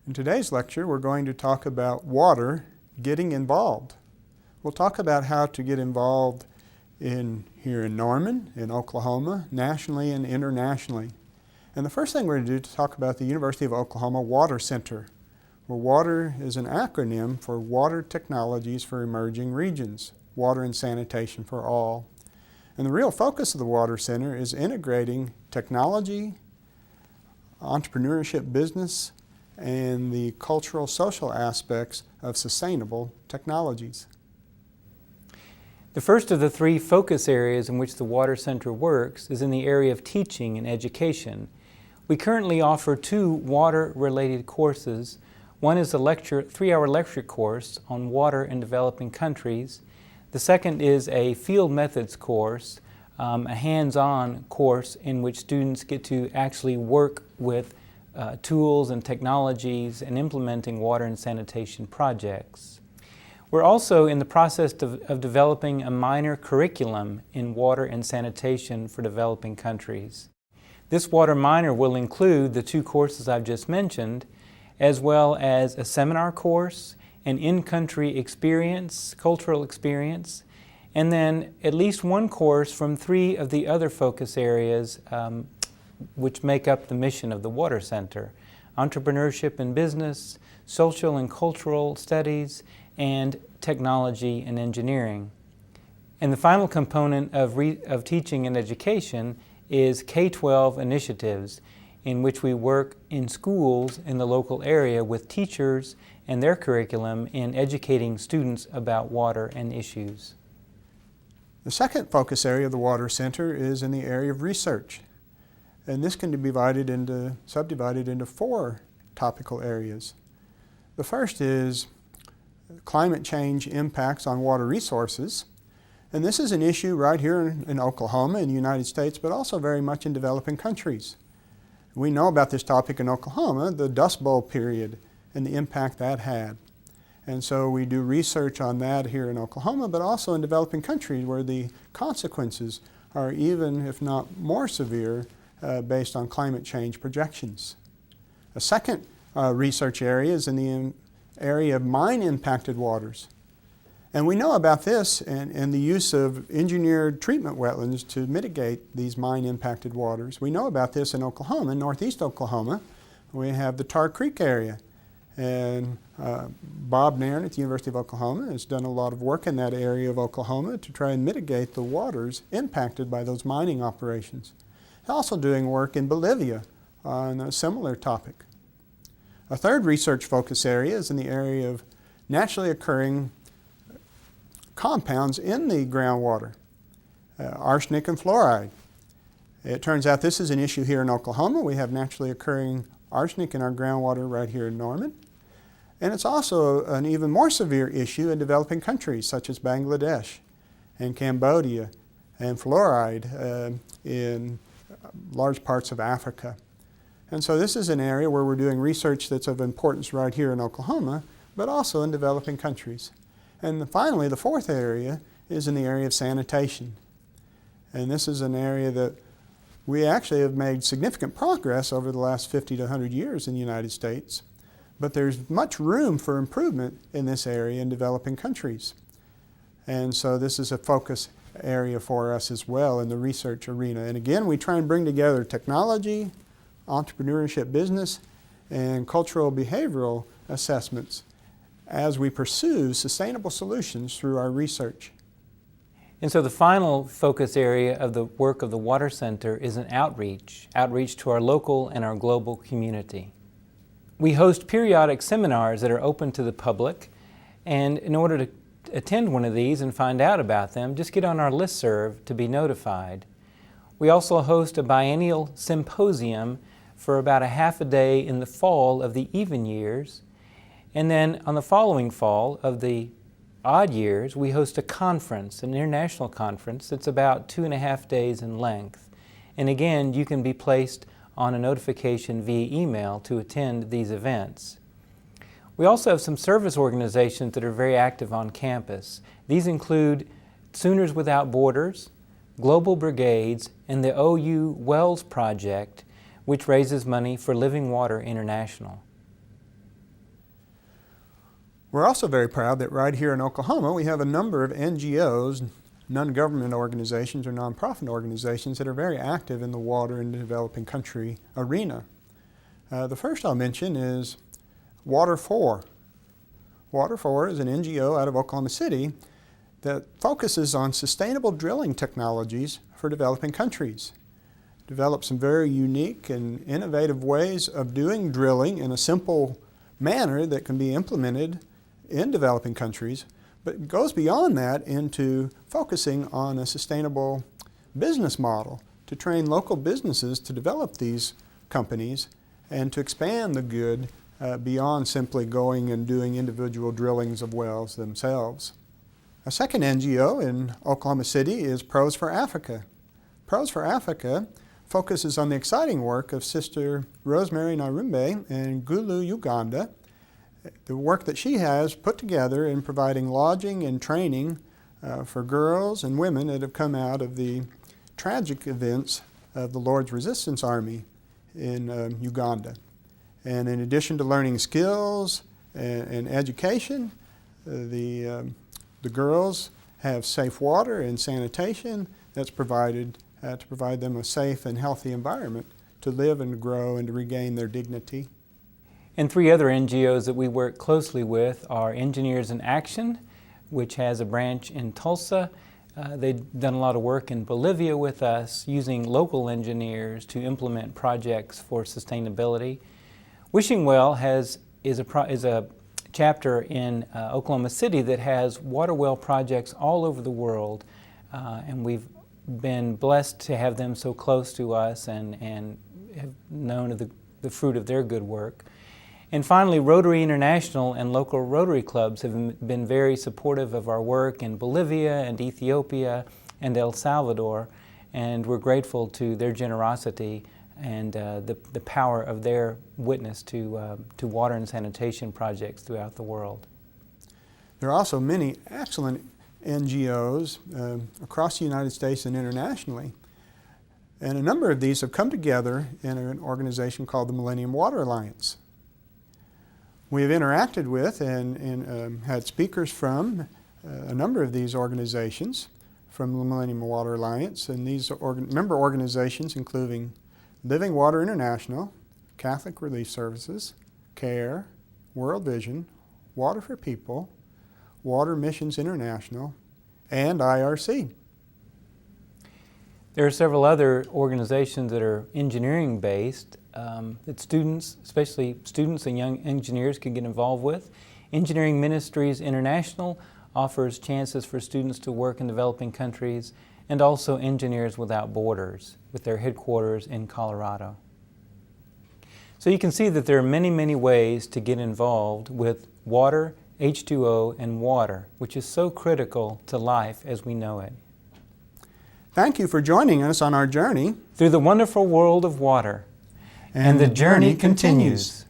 In today's lecture, we're going to talk about water getting involved. We'll talk about how to get involved here in Norman, in Oklahoma, nationally and internationally. And the first thing we're going to do is talk about the University of Oklahoma Water Center, where WATER is an acronym for Water Technologies for Emerging Regions, Water and Sanitation for All. And the real focus of the Water Center is integrating technology, entrepreneurship, business, and the cultural social aspects of sustainable technologies. The first of the three focus areas in which the Water Center works is in the area of teaching and education. We currently offer two water-related courses. One is a 3-hour lecture course on water in developing countries. The second is a field methods course, a hands-on course in which students get to actually work with tools and technologies and implementing water and sanitation projects. We're also in the process of developing a minor curriculum in water and sanitation for developing countries. This water minor will include the two courses I've just mentioned, as well as a seminar course, an in-country experience, cultural experience, and then at least one course from three of the other focus areas which make up the mission of the Water Center: entrepreneurship and business, social and cultural studies, and technology and engineering. And the final component of teaching and education is K-12 initiatives, in which we work in schools in the local area with teachers and their curriculum in educating students about water and issues. The second focus area of the Water Center is in the area of research. And this can be subdivided into four topical areas. The first is climate change impacts on water resources. And this is an issue right here in Oklahoma, in the United States, but also very much in developing countries. We know about this topic in Oklahoma, the Dust Bowl period, and the impact that had. And so we do research on that here in Oklahoma, but also in developing countries where the consequences are even, if not more severe, based on climate change projections. A second research area is in the area of mine-impacted waters. And we know about this and the use of engineered treatment wetlands to mitigate these mine-impacted waters. We know about this in Oklahoma, northeast Oklahoma. We have the Tar Creek area. And Bob Nairn at the University of Oklahoma has done a lot of work in that area of Oklahoma to try and mitigate the waters impacted by those mining operations. Also doing work in Bolivia on a similar topic. A third research focus area is in the area of naturally occurring compounds in the groundwater, arsenic and fluoride. It turns out this is an issue here in Oklahoma. We have naturally occurring arsenic in our groundwater right here in Norman. And it's also an even more severe issue in developing countries such as Bangladesh and Cambodia, and fluoride in large parts of Africa. And so this is an area where we're doing research that's of importance right here in Oklahoma, but also in developing countries. And finally, the fourth area is in the area of sanitation. And this is an area that we actually have made significant progress over the last 50 to 100 years in the United States. But there's much room for improvement in this area in developing countries. And so this is a focus area for us as well in the research arena. And again, we try and bring together technology, entrepreneurship, business, and cultural behavioral assessments as we pursue sustainable solutions through our research. And so the final focus area of the work of the Water Center is an outreach to our local and our global community. We host periodic seminars that are open to the public, and in order to attend one of these and find out about them, just get on our listserv to be notified. We also host a biennial symposium for about a half a day in the fall of the even years, and then on the following fall of the odd years, we host a conference, an international conference that's about 2.5 days in length. And again, you can be placed on a notification via email to attend these events. We also have some service organizations that are very active on campus. These include Sooners Without Borders, Global Brigades, and the OU Wells Project, which raises money for Living Water International. We're also very proud that right here in Oklahoma we have a number of NGOs, non-government organizations or nonprofit organizations that are very active in the water in the developing country arena. The first I'll mention is Water 4. Water 4 is an NGO out of Oklahoma City that focuses on sustainable drilling technologies for developing countries. Developed some very unique and innovative ways of doing drilling in a simple manner that can be implemented in developing countries, but goes beyond that into focusing on a sustainable business model to train local businesses to develop these companies and to expand the good beyond simply going and doing individual drillings of wells themselves. A second NGO in Oklahoma City is Pros for Africa. Pros for Africa focuses on the exciting work of Sister Rosemary Narumbe in Gulu, Uganda. The work that she has put together in providing lodging and training for girls and women that have come out of the tragic events of the Lord's Resistance Army in Uganda. And in addition to learning skills and education, the girls have safe water and sanitation that's provided to provide them a safe and healthy environment to live and grow and to regain their dignity. And three other NGOs that we work closely with are Engineers in Action, which has a branch in Tulsa. They've done a lot of work in Bolivia with us, using local engineers to implement projects for sustainability. Wishing Well is a chapter in Oklahoma City that has water well projects all over the world, and we've been blessed to have them so close to us and have known of the fruit of their good work. And finally, Rotary International and local Rotary clubs have been very supportive of our work in Bolivia and Ethiopia and El Salvador, and we're grateful to their generosity and the power of their witness to water and sanitation projects throughout the world. There are also many excellent NGOs across the United States and internationally, and a number of these have come together in an organization called the Millennium Water Alliance. We have interacted with and had speakers from a number of these organizations from the Millennium Water Alliance, and these member organizations including Living Water International, Catholic Relief Services, CARE, World Vision, Water for People, Water Missions International, and IRC. There are several other organizations that are engineering based that students, especially students and young engineers, can get involved with. Engineering Ministries International offers chances for students to work in developing countries, and also Engineers Without Borders with their headquarters in Colorado. So you can see that there are many, many ways to get involved with water, H2O, and water, which is so critical to life as we know it. Thank you for joining us on our journey through the wonderful world of water. And the journey continues.